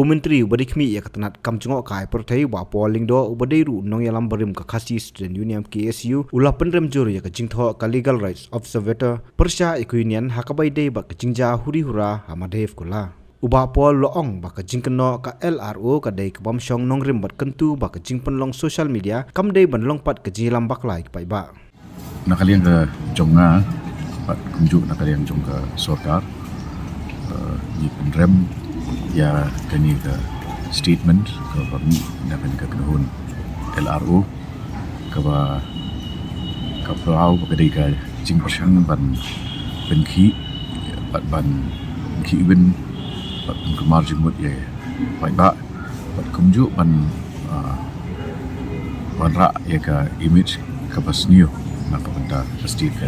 Menteri Ubadikmi ia ketenat kam jengok kai pertai wapo Lyngdoh ubadairu nong ialam berim ke khasi Student Union KSU ulah penrem jur ya ke jingtho ka Legal Rights Observator persya iku union hakabai dei ba ke jingja huri hura hamadev kula. Uba pol loong ba ke jingkeno ka LRO ka dei ke bamsyong nong rim bat kentu ba ke jingpen long social media kam dei ban long pat ke jilam bakla ik paidbah. Nakalian ke jonga pat kunjuk nakalian jong ke sorkar ni penrem ya kini ke statement ke kami nak ke kenhun LRO ke ba ke pau ke dei ke jing persang ban benki ban ki ben ban kemar jimut ye paidbah ban kunjuk ban ra ye ke image ke pasniu nak benda pasti ke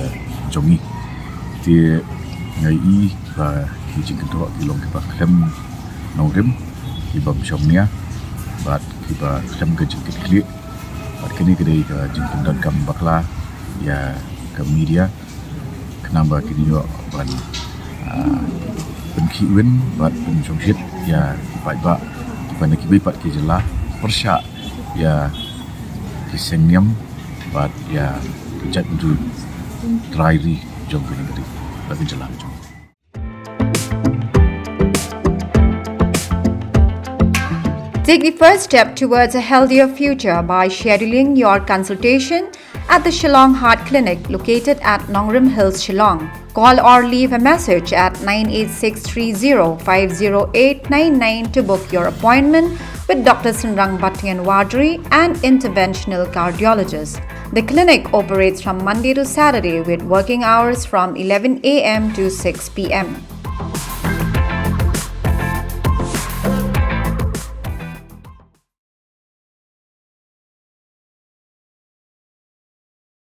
jongi ti ngai i ba ki jing kedua ki long ke ba klem nongrim ki bam syomnia bat ki ba klem ke jing klik bat kini kedai ke jing pyndonkam bakla ya ke media kenapa kini yo ban benki wen bat pun syomshit ya paidbah ban ki bai pat ki jela persya ya ki sengnyam bat ya jat du dry jong kini bagi jela jong. Take the first step towards a healthier future by scheduling your consultation at the Shillong Heart Clinic located at Nongrim Hills, Shillong. Call or leave a message at 98630-50899 to book your appointment with Dr. Sunrang Bhattian Wadri, an interventional cardiologist. The clinic operates from Monday to Saturday with working hours from 11 a.m. to 6 p.m.